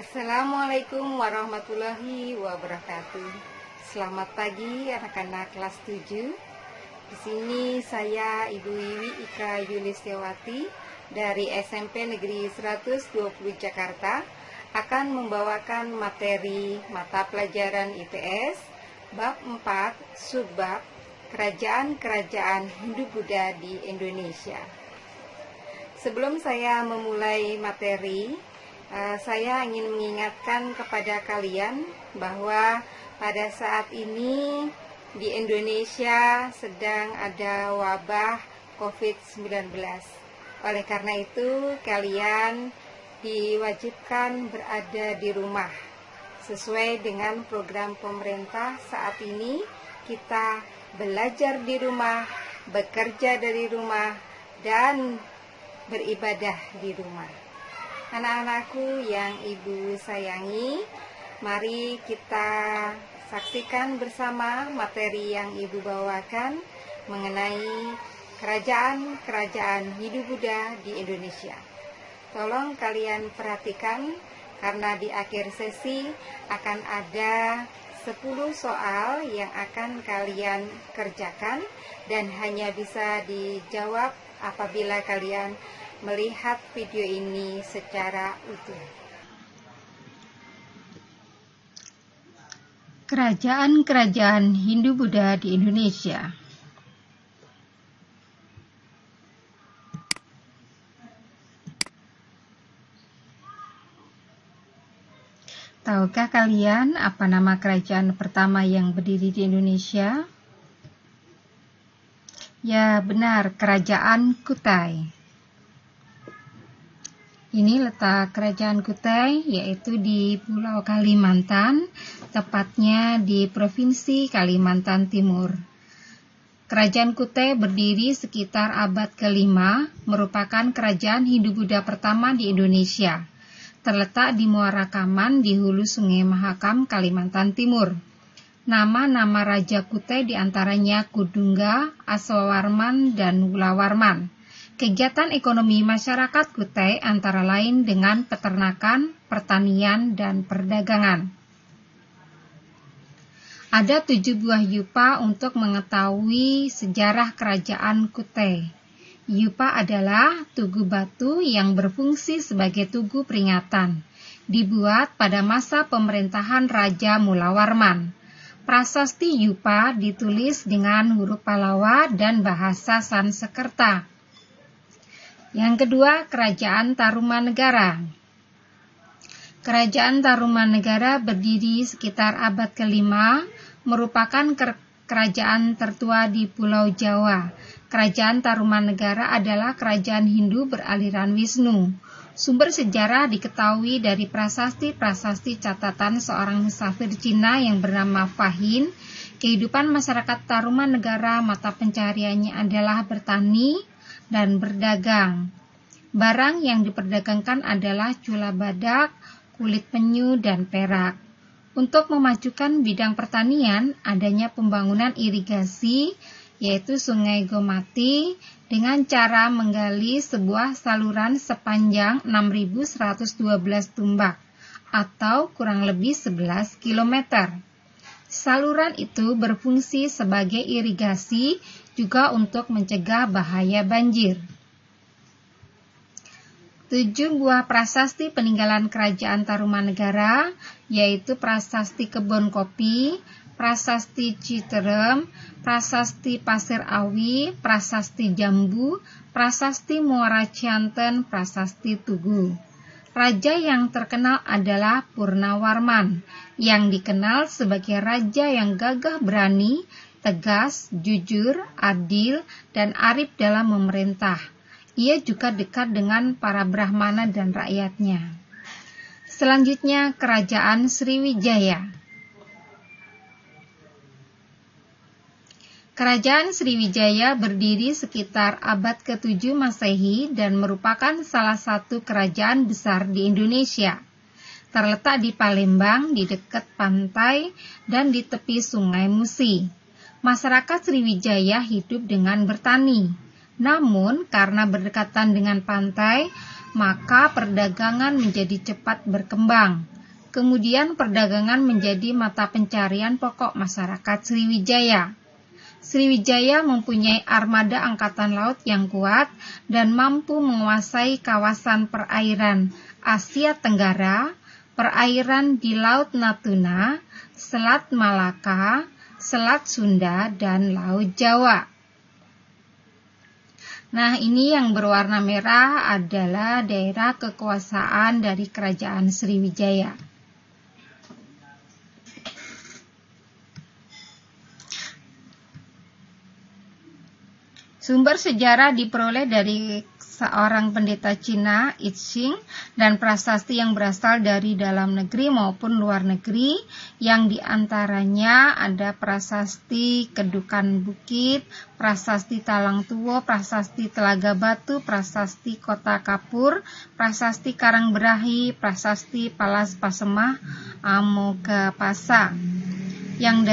Assalamualaikum warahmatullahi wabarakatuh. Selamat pagi anak-anak kelas 7. Di sini saya Ibu Wiwi Ika Yulistiawati dari SMP Negeri 120 Jakarta akan membawakan materi mata pelajaran IPS bab 4 subbab Kerajaan-kerajaan Hindu-Buddha di Indonesia. Sebelum saya memulai materi, saya ingin mengingatkan kepada kalian bahwa pada saat ini di Indonesia sedang ada wabah COVID-19. Oleh karena itu, kalian diwajibkan berada di rumah. Sesuai dengan program pemerintah saat ini, kita belajar di rumah, bekerja dari rumah, dan beribadah di rumah. Anak-anakku yang Ibu sayangi, mari kita saksikan bersama materi yang Ibu bawakan mengenai kerajaan-kerajaan Hindu-Buddha di Indonesia. Tolong kalian perhatikan karena di akhir sesi akan ada 10 soal yang akan kalian kerjakan dan hanya bisa dijawab apabila kalian melihat video ini secara utuh. Kerajaan-kerajaan Hindu-Buddha di Indonesia. Tahukah kalian apa nama kerajaan pertama yang berdiri di Indonesia? Ya, benar, Kerajaan Kutai. Ini letak Kerajaan Kutai, yaitu di Pulau Kalimantan, tepatnya di Provinsi Kalimantan Timur. Kerajaan Kutai berdiri sekitar abad ke-5, merupakan kerajaan Hindu-Buddha pertama di Indonesia. Terletak di Muara Kaman di hulu Sungai Mahakam, Kalimantan Timur. Nama-nama Raja Kutai diantaranya Kudungga, Aswawarman, dan Wulawarman. Kegiatan ekonomi masyarakat Kutai antara lain dengan peternakan, pertanian, dan perdagangan. Ada 7 buah yupa untuk mengetahui sejarah kerajaan Kutai. Yupa adalah tugu batu yang berfungsi sebagai tugu peringatan, dibuat pada masa pemerintahan Raja Mulawarman. Prasasti yupa ditulis dengan huruf Palawa dan bahasa Sanskerta. Yang kedua, Kerajaan Tarumanegara. Kerajaan Tarumanegara berdiri sekitar abad ke-5, merupakan kerajaan tertua di Pulau Jawa. Kerajaan Tarumanegara adalah kerajaan Hindu beraliran Wisnu. Sumber sejarah diketahui dari prasasti-prasasti catatan seorang musafir Cina yang bernama Fahin. Kehidupan masyarakat Tarumanegara mata pencahariannya adalah bertani dan berdagang. Barang yang diperdagangkan adalah cula badak, kulit penyu, dan perak. Untuk memajukan bidang pertanian, adanya pembangunan irigasi, yaitu Sungai Gomati, dengan cara menggali sebuah saluran sepanjang 6.112 tumbak, atau kurang lebih 11 km. Saluran itu berfungsi sebagai irigasi juga untuk mencegah bahaya banjir. 7 buah prasasti peninggalan kerajaan Tarumanegara, yaitu Prasasti Kebon Kopi, Prasasti Citerem, Prasasti Pasir Awi, Prasasti Jambu, Prasasti Muara Cianten, Prasasti Tugu. Raja yang terkenal adalah Purnawarman, yang dikenal sebagai raja yang gagah berani, tegas, jujur, adil, dan arif dalam memerintah. Ia juga dekat dengan para Brahmana dan rakyatnya. Selanjutnya, Kerajaan Sriwijaya. Kerajaan Sriwijaya berdiri sekitar abad ke-7 Masehi dan merupakan salah satu kerajaan besar di Indonesia. Terletak di Palembang, di dekat pantai, dan di tepi Sungai Musi. Masyarakat Sriwijaya hidup dengan bertani. Namun, karena berdekatan dengan pantai, maka perdagangan menjadi cepat berkembang. Kemudian perdagangan menjadi mata pencarian pokok masyarakat Sriwijaya. Sriwijaya mempunyai armada angkatan laut yang kuat dan mampu menguasai kawasan perairan Asia Tenggara, perairan di Laut Natuna, Selat Malaka, Selat Sunda, dan Laut Jawa. Nah, ini yang berwarna merah adalah daerah kekuasaan dari Kerajaan Sriwijaya. Sumber sejarah diperoleh dari seorang pendeta Cina, I Ching, dan prasasti yang berasal dari dalam negeri maupun luar negeri, yang diantaranya ada prasasti Kedukan Bukit, prasasti Talang Tuwo, prasasti Telaga Batu, prasasti Kota Kapur, prasasti Karangberahi, prasasti Palas Pasemah, Amogapasa. Yang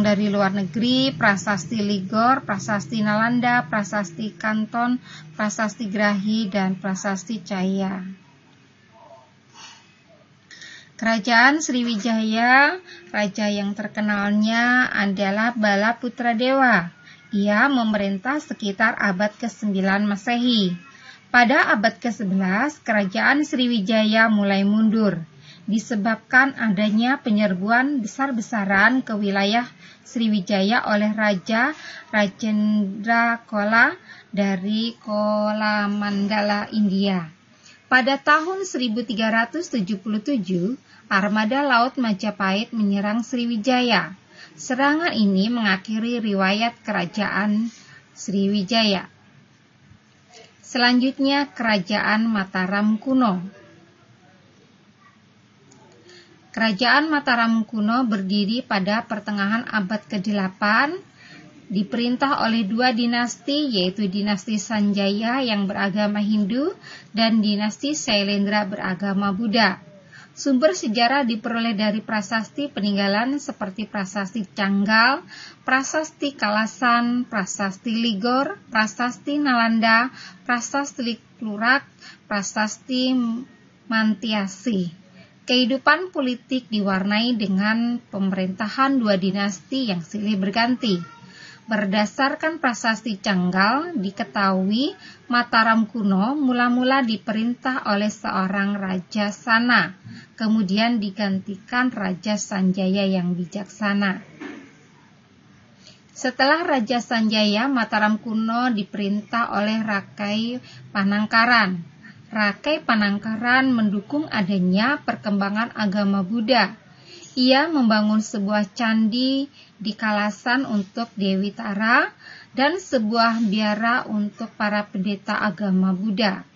dari luar negeri, prasasti Ligor, prasasti Nalanda, prasasti Kanton, prasasti Grahi, dan prasasti Caya. Kerajaan Sriwijaya, raja yang terkenalnya adalah Bala Putradewa. Ia memerintah sekitar abad ke-9 Masehi. Pada abad ke-11, kerajaan Sriwijaya mulai mundur disebabkan adanya penyerbuan besar-besaran ke wilayah Sriwijaya oleh Raja Rajendra Chola dari Kolamandala, India. Pada tahun 1377, armada laut Majapahit menyerang Sriwijaya. Serangan ini mengakhiri riwayat kerajaan Sriwijaya. Selanjutnya, Kerajaan Mataram kuno. Kerajaan Mataram kuno berdiri pada pertengahan abad ke-8, diperintah oleh dua dinasti, yaitu dinasti Sanjaya yang beragama Hindu dan dinasti Sailendra beragama Buddha. Sumber sejarah diperoleh dari prasasti peninggalan seperti prasasti Canggal, prasasti Kalasan, prasasti Ligor, prasasti Nalanda, prasasti Klurak, prasasti Mantiasi. Kehidupan politik diwarnai dengan pemerintahan dua dinasti yang silih berganti. Berdasarkan prasasti Canggal, diketahui Mataram kuno mula-mula diperintah oleh seorang Raja Sana, kemudian digantikan Raja Sanjaya yang bijaksana. Setelah Raja Sanjaya, Mataram kuno diperintah oleh Rakai Panangkaran. Rakai Panangkaran mendukung adanya perkembangan agama Buddha. Ia membangun sebuah candi di Kalasan untuk Dewi Tara dan sebuah biara untuk para pendeta agama Buddha.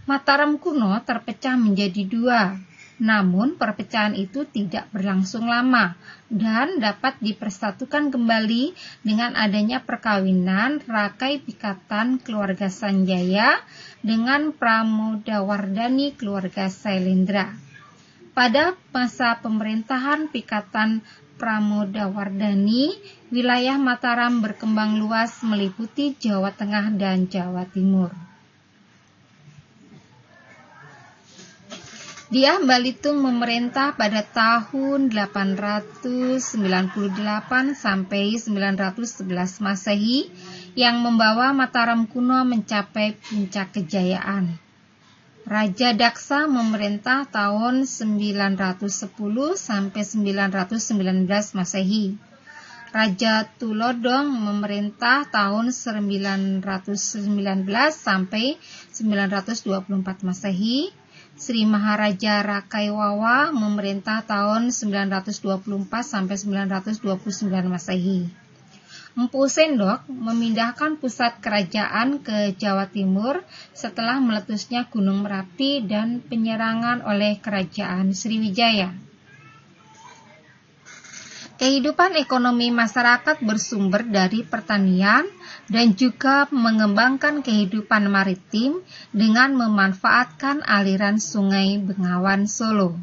Mataram kuno terpecah menjadi dua, namun perpecahan itu tidak berlangsung lama dan dapat dipersatukan kembali dengan adanya perkawinan Rakai Pikatan keluarga Sanjaya dengan Pramodawardhani keluarga Sailendra. Pada masa pemerintahan Pikatan Pramodawardhani, wilayah Mataram berkembang luas meliputi Jawa Tengah dan Jawa Timur. Dyah Balitung memerintah pada tahun 898 sampai 911 Masehi yang membawa Mataram kuno mencapai puncak kejayaan. Raja Daksa memerintah tahun 910 sampai 919 Masehi. Raja Tulodong memerintah tahun 919 sampai 924 Masehi. Sri Maharaja Rakai Wawa memerintah tahun 924 sampai 929 Masehi. Empu Sendok memindahkan pusat kerajaan ke Jawa Timur setelah meletusnya Gunung Merapi dan penyerangan oleh kerajaan Sriwijaya. Kehidupan ekonomi masyarakat bersumber dari pertanian dan juga mengembangkan kehidupan maritim dengan memanfaatkan aliran Sungai Bengawan Solo.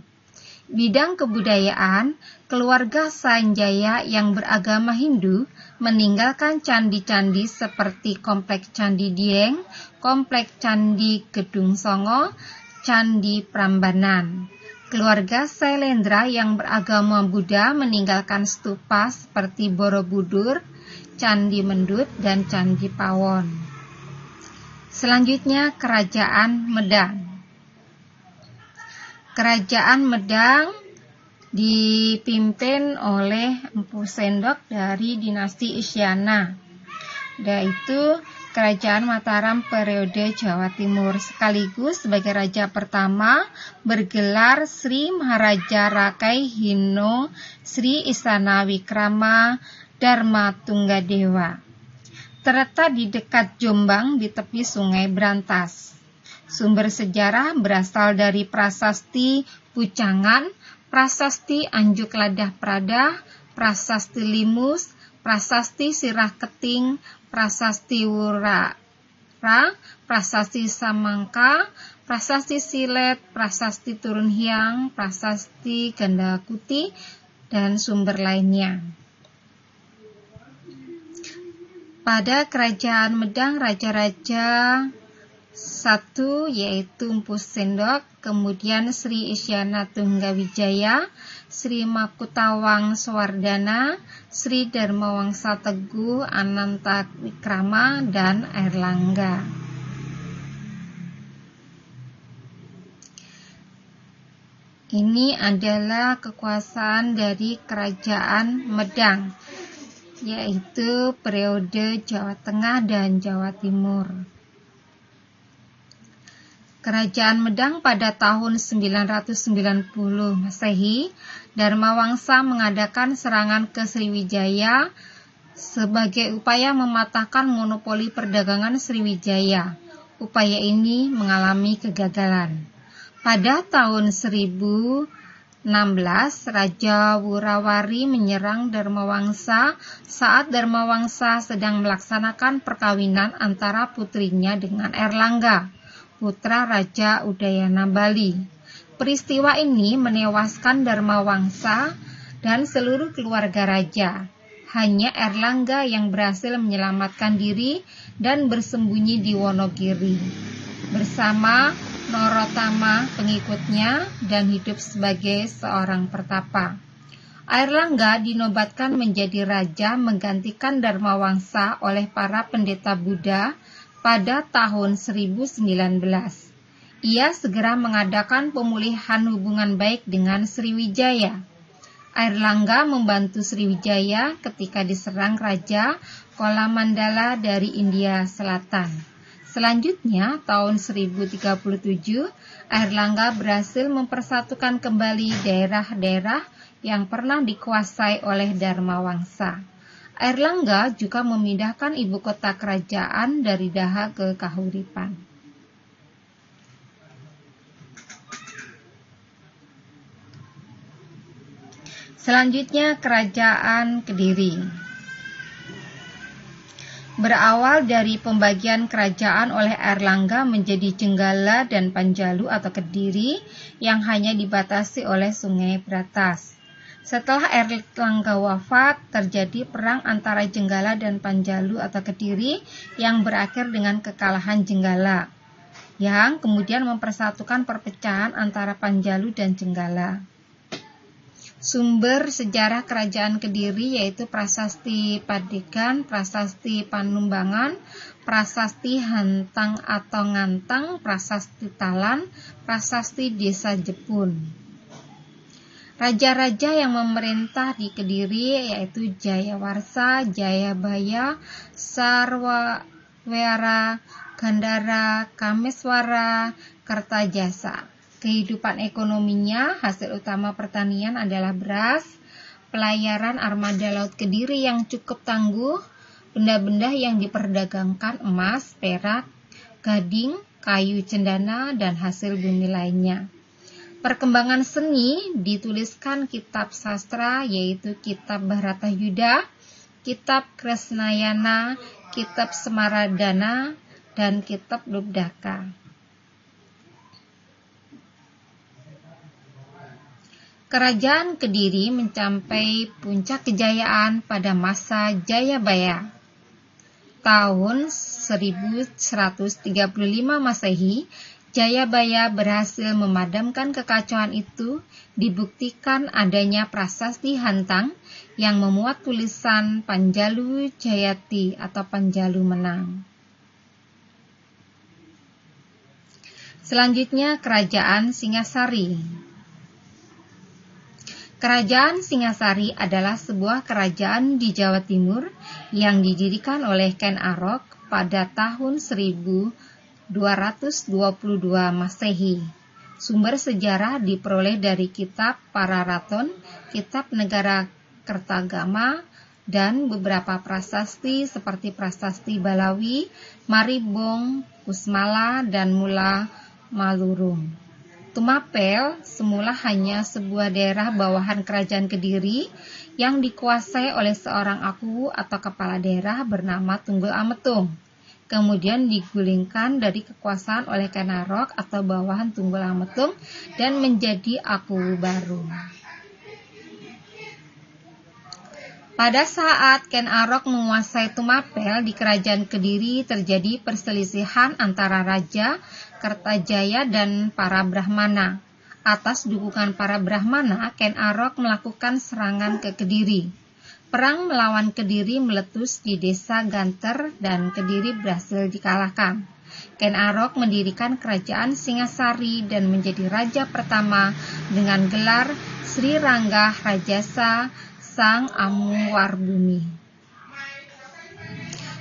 Bidang kebudayaan, keluarga Sanjaya yang beragama Hindu meninggalkan candi-candi seperti Kompleks Candi Dieng, Kompleks Candi Gedung Songo, Candi Prambanan. Keluarga Sailendra yang beragama Buddha meninggalkan stupa seperti Borobudur, Candi Mendut, dan Candi Pawon. Selanjutnya, Kerajaan Medang. Kerajaan Medang dipimpin oleh Empu Sendok dari dinasti Isyana, yaitu Kerajaan Mataram periode Jawa Timur, sekaligus sebagai raja pertama bergelar Sri Maharaja Rakai Hino Sri Istana Wikrama Dharma Tunggadewa. Terletak di dekat Jombang di tepi Sungai Brantas. Sumber sejarah berasal dari Prasasti Pucangan, Prasasti Anjuk Ladah Prada, Prasasti Limus, Prasasti Sirah Keting, Prasasti Wurara, Prasasti Samangka, Prasasti Silet, Prasasti Turun Hyang, Prasasti Gandakuti, dan sumber lainnya. Pada Kerajaan Medang, raja-raja satu yaitu Empu Sendok, kemudian Sri Isyana Tunggawijaya, Sri Makutawang Swardana, Sri Dharmawangsa Teguh, Ananta Wikrama, dan Airlangga. Ini adalah kekuasaan dari Kerajaan Medang, yaitu periode Jawa Tengah dan Jawa Timur. Kerajaan Medang pada tahun 990 Masehi, Dharmawangsa mengadakan serangan ke Sriwijaya sebagai upaya mematahkan monopoli perdagangan Sriwijaya. Upaya ini mengalami kegagalan. Pada tahun 1016, Raja Wurawari menyerang Dharmawangsa saat Dharmawangsa sedang melaksanakan perkawinan antara putrinya dengan Airlangga, putra Raja Udayana Bali. Peristiwa ini menewaskan Dharmawangsa dan seluruh keluarga raja. Hanya Airlangga yang berhasil menyelamatkan diri dan bersembunyi di Wonogiri bersama Narotama pengikutnya dan hidup sebagai seorang pertapa. Airlangga dinobatkan menjadi raja menggantikan Dharmawangsa oleh para pendeta Buddha pada tahun 1019. Ia segera mengadakan pemulihan hubungan baik dengan Sriwijaya. Airlangga membantu Sriwijaya ketika diserang Raja Kolamandala dari India Selatan. Selanjutnya, tahun 1037, Airlangga berhasil mempersatukan kembali daerah-daerah yang pernah dikuasai oleh Dharmawangsa. Airlangga juga memindahkan ibu kota kerajaan dari Daha ke Kahuripan. Selanjutnya, Kerajaan Kediri. Berawal dari pembagian kerajaan oleh Airlangga menjadi Jenggala dan Panjalu atau Kediri yang hanya dibatasi oleh Sungai Bratas. Setelah Airlangga wafat, terjadi perang antara Jenggala dan Panjalu atau Kediri yang berakhir dengan kekalahan Jenggala, yang kemudian mempersatukan perpecahan antara Panjalu dan Jenggala. Sumber sejarah Kerajaan Kediri yaitu Prasasti Padegan, Prasasti Panumbangan, Prasasti Hantang atau Ngantang, Prasasti Talan, Prasasti Desa Jepun. Raja-raja yang memerintah di Kediri yaitu Jayawarsa, Jayabaya, Sarwawera, Gandara, Kameswara, Kertajasa. Kehidupan ekonominya, hasil utama pertanian adalah beras, pelayaran armada laut Kediri yang cukup tangguh, benda-benda yang diperdagangkan emas, perak, gading, kayu cendana, dan hasil bumi lainnya. Perkembangan seni dituliskan kitab sastra yaitu Kitab Bharatayuda, Kitab Kresnayana, Kitab Semaradana, dan Kitab Lubdaka. Kerajaan Kediri mencapai puncak kejayaan pada masa Jayabaya. Tahun 1135 Masehi, Jayabaya berhasil memadamkan kekacauan itu, dibuktikan adanya prasasti Hantang yang memuat tulisan Panjalu Jayati atau Panjalu menang. Selanjutnya, Kerajaan Singasari. Kerajaan Singasari adalah sebuah kerajaan di Jawa Timur yang didirikan oleh Ken Arok pada tahun 1222 Masehi. Sumber sejarah diperoleh dari kitab Pararaton, kitab Negara Kertagama, dan beberapa prasasti seperti prasasti Balawi, Maribong, Kusmala, dan Mula Malurung. Tumapel semula hanya sebuah daerah bawahan kerajaan Kediri yang dikuasai oleh seorang aku atau kepala daerah bernama Tunggul Ametung. Kemudian digulingkan dari kekuasaan oleh Ken Arok atau bawahan Tunggul Ametung dan menjadi aku baru. Pada saat Ken Arok menguasai Tumapel di kerajaan Kediri, terjadi perselisihan antara Raja Kertajaya dan para Brahmana. Atas dukungan para Brahmana, Ken Arok melakukan serangan ke Kediri. Perang melawan Kediri meletus di desa Ganter dan Kediri berhasil dikalahkan. Ken Arok mendirikan kerajaan Singasari dan menjadi raja pertama dengan gelar Sri Rangga Rajasa Sang Amuwarbumi.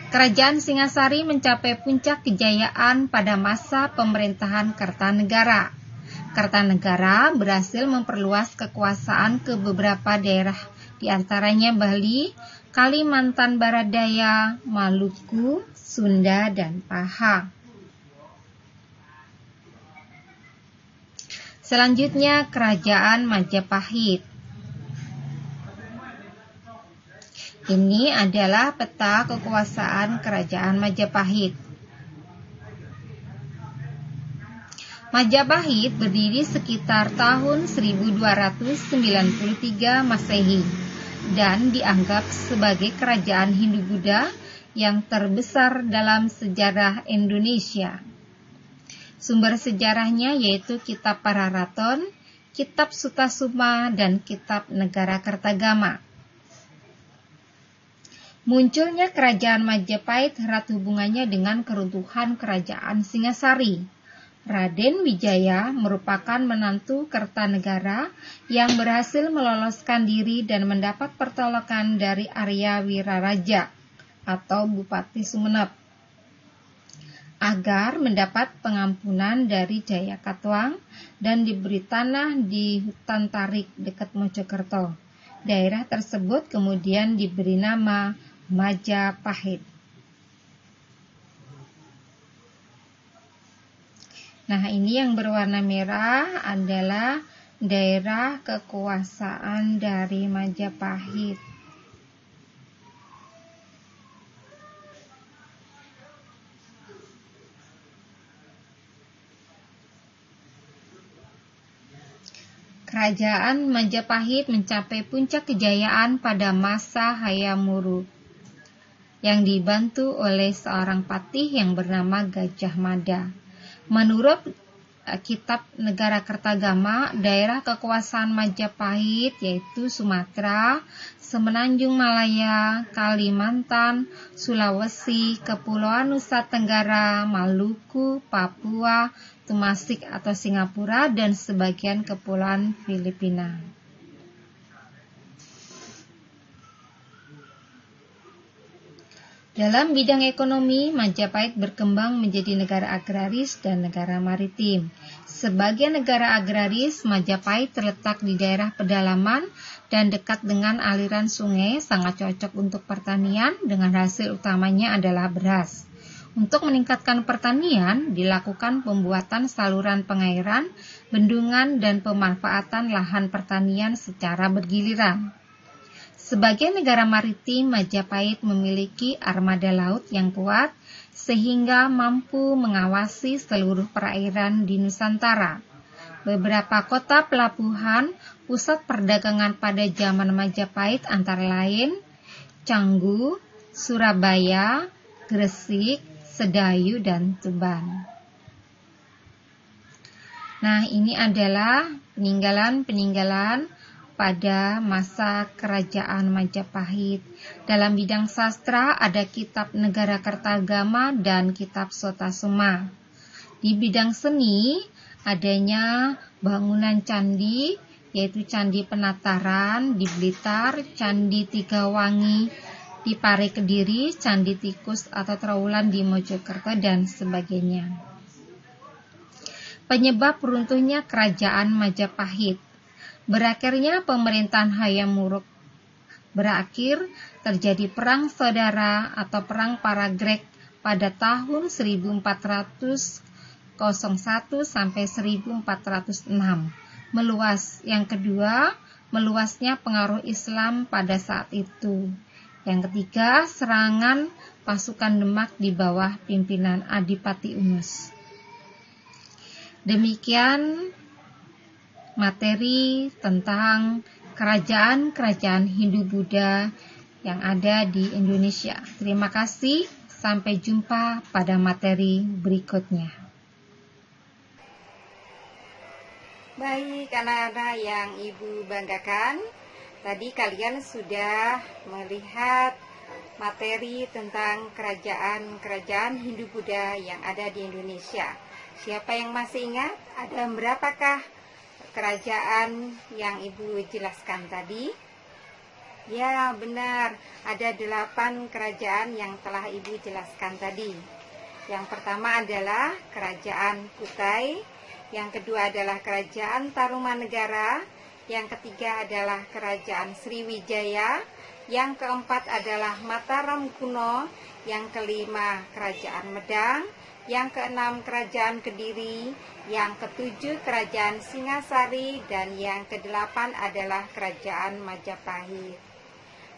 Kerajaan Singasari mencapai puncak kejayaan pada masa pemerintahan Kertanegara. Kertanegara berhasil memperluas kekuasaan ke beberapa daerah, di antaranya Bali, Kalimantan Barat Daya, Maluku, Sunda, dan Pahang. Selanjutnya, Kerajaan Majapahit. Ini adalah peta kekuasaan Kerajaan Majapahit. Majapahit berdiri sekitar tahun 1293 Masehi dan dianggap sebagai kerajaan Hindu-Buddha yang terbesar dalam sejarah Indonesia. Sumber sejarahnya yaitu Kitab Pararaton, Kitab Sutasoma, dan Kitab Negara Kertagama. Munculnya kerajaan Majapahit erat hubungannya dengan keruntuhan kerajaan Singasari. Raden Wijaya merupakan menantu Kertanegara yang berhasil meloloskan diri dan mendapat pertolongan dari Arya Wiraraja atau Bupati Sumenep agar mendapat pengampunan dari Jayakatwang dan diberi tanah di hutan tarik dekat Mojokerto. Daerah tersebut kemudian diberi nama Majapahit. Nah, ini yang berwarna merah adalah daerah kekuasaan dari Majapahit. Kerajaan Majapahit mencapai puncak kejayaan pada masa Hayam Wuruk yang dibantu oleh seorang patih yang bernama Gajah Mada. Menurut Kitab Negara Kertagama, daerah kekuasaan Majapahit yaitu Sumatera, Semenanjung Malaya, Kalimantan, Sulawesi, Kepulauan Nusa Tenggara, Maluku, Papua, Tumasik atau Singapura, dan sebagian kepulauan Filipina. Dalam bidang ekonomi, Majapahit berkembang menjadi negara agraris dan negara maritim. Sebagai negara agraris, Majapahit terletak di daerah pedalaman dan dekat dengan aliran sungai, sangat cocok untuk pertanian dengan hasil utamanya adalah beras. Untuk meningkatkan pertanian, dilakukan pembuatan saluran pengairan, bendungan, dan pemanfaatan lahan pertanian secara bergiliran. Sebagai negara maritim, Majapahit memiliki armada laut yang kuat sehingga mampu mengawasi seluruh perairan di Nusantara. Beberapa kota pelabuhan pusat perdagangan pada zaman Majapahit antara lain Canggu, Surabaya, Gresik, Sedayu, dan Tuban. Nah, ini adalah peninggalan-peninggalan pada masa kerajaan Majapahit. Dalam bidang sastra ada kitab Negara Kertagama dan kitab Sotasoma. Di bidang seni adanya bangunan candi, yaitu Candi Penataran di Blitar, Candi Tigawangi di Pare Kediri, Candi Tikus atau Trowulan di Mojokerto, dan sebagainya. Penyebab runtuhnya kerajaan Majapahit. Berakhirnya pemerintahan Hayam Wuruk berakhir, terjadi perang saudara atau perang Paragreg pada tahun 1401 sampai 1406. Meluas. Yang kedua, meluasnya pengaruh Islam pada saat itu. Yang ketiga, serangan pasukan Demak di bawah pimpinan Adipati Unus. Demikian materi tentang kerajaan-kerajaan Hindu-Buddha yang ada di Indonesia. Terima kasih, sampai jumpa pada materi berikutnya. Baik, anak-anak yang Ibu banggakan, tadi kalian sudah melihat materi tentang kerajaan-kerajaan Hindu-Buddha yang ada di Indonesia. Siapa yang masih ingat? Ada berapakah kerajaan yang Ibu jelaskan tadi? Ya, benar. Ada 8 kerajaan yang telah Ibu jelaskan tadi. Yang pertama adalah Kerajaan Kutai, yang kedua adalah Kerajaan Tarumanegara, yang ketiga adalah Kerajaan Sriwijaya, yang keempat adalah Mataram Kuno, yang kelima Kerajaan Medang, yang keenam Kerajaan Kediri, yang ketujuh Kerajaan Singasari, dan yang kedelapan adalah Kerajaan Majapahit.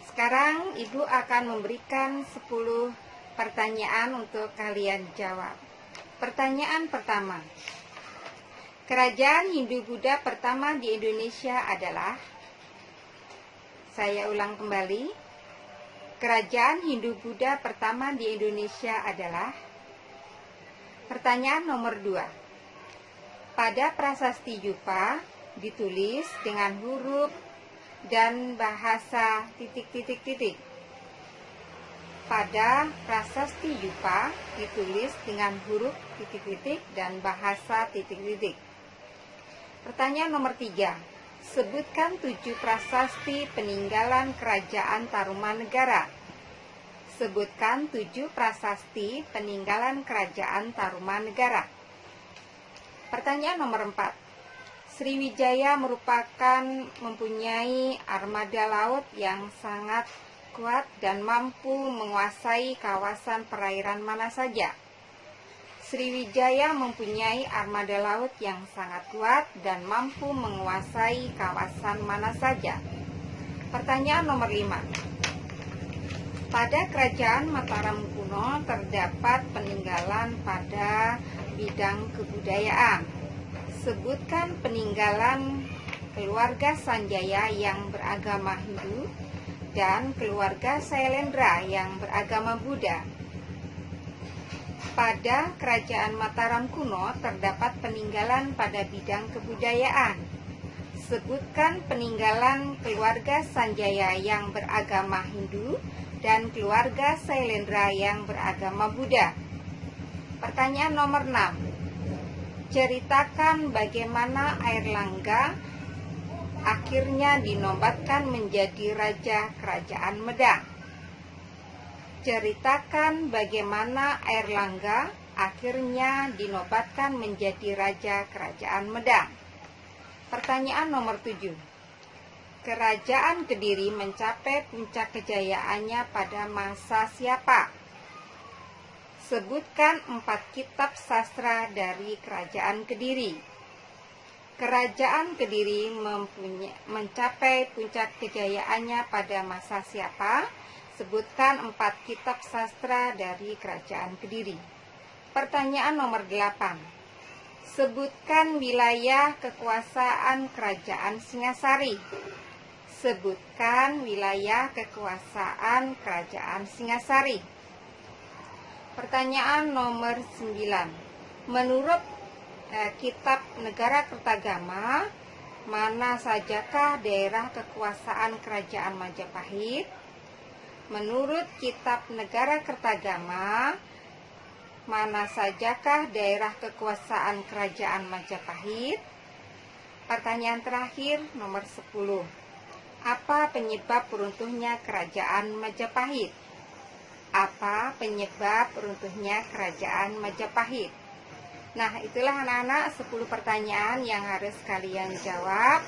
Sekarang Ibu akan memberikan 10 pertanyaan untuk kalian jawab. Pertanyaan pertama, kerajaan Hindu-Buddha pertama di Indonesia adalah? Saya ulang kembali. Kerajaan Hindu-Buddha pertama di Indonesia adalah? Pertanyaan nomor 2. Pada prasasti Yupa ditulis dengan huruf dan bahasa titik-titik-titik. Pada prasasti Yupa ditulis dengan huruf titik-titik dan bahasa titik-titik. Pertanyaan nomor 3. Sebutkan 7 prasasti peninggalan kerajaan Tarumanegara. Sebutkan 7 prasasti peninggalan kerajaan Tarumanegara. Pertanyaan nomor 4. Sriwijaya mempunyai armada laut yang sangat kuat dan mampu menguasai kawasan perairan mana saja? Sriwijaya mempunyai armada laut yang sangat kuat dan mampu menguasai kawasan mana saja? Pertanyaan nomor 5. Pada kerajaan Mataram kuno terdapat peninggalan pada bidang kebudayaan. Sebutkan peninggalan keluarga Sanjaya yang beragama Hindu dan keluarga Sailendra yang beragama Buddha. Pada kerajaan Mataram kuno terdapat peninggalan pada bidang kebudayaan. Sebutkan peninggalan keluarga Sanjaya yang beragama Hindu dan keluarga Sailendra yang beragama Buddha. Pertanyaan nomor 6. Ceritakan bagaimana Airlangga akhirnya dinobatkan menjadi raja kerajaan Medang. Ceritakan bagaimana Airlangga akhirnya dinobatkan menjadi raja kerajaan Medang. Pertanyaan nomor 7. Kerajaan Kediri mencapai puncak kejayaannya pada masa siapa? Sebutkan 4 kitab sastra dari Kerajaan Kediri. Kerajaan Kediri mencapai puncak kejayaannya pada masa siapa? Sebutkan 4 kitab sastra dari Kerajaan Kediri. Pertanyaan nomor 8. Sebutkan wilayah kekuasaan Kerajaan Singasari. Sebutkan wilayah kekuasaan Kerajaan Singasari. Pertanyaan nomor 9. Menurut Kitab Negara Kertagama, mana sajakah daerah kekuasaan Kerajaan Majapahit? Menurut Kitab Negara Kertagama, mana sajakah daerah kekuasaan Kerajaan Majapahit? Pertanyaan terakhir nomor 10. Apa penyebab runtuhnya Kerajaan Majapahit? Apa penyebab runtuhnya Kerajaan Majapahit? Nah, itulah anak-anak 10 pertanyaan yang harus kalian jawab.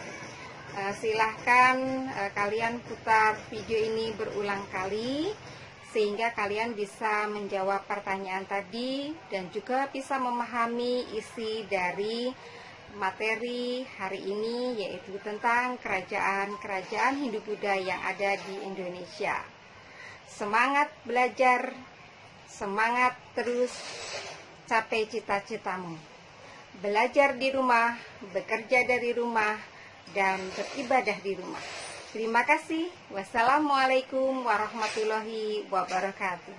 Silahkan kalian putar video ini berulang kali sehingga kalian bisa menjawab pertanyaan tadi dan juga bisa memahami isi dari materi hari ini, yaitu tentang kerajaan-kerajaan Hindu-Buddha yang ada di Indonesia. Semangat belajar, semangat terus capai cita-citamu. Belajar di rumah, bekerja dari rumah, dan beribadah di rumah. Terima kasih. Wassalamualaikum warahmatullahi wabarakatuh.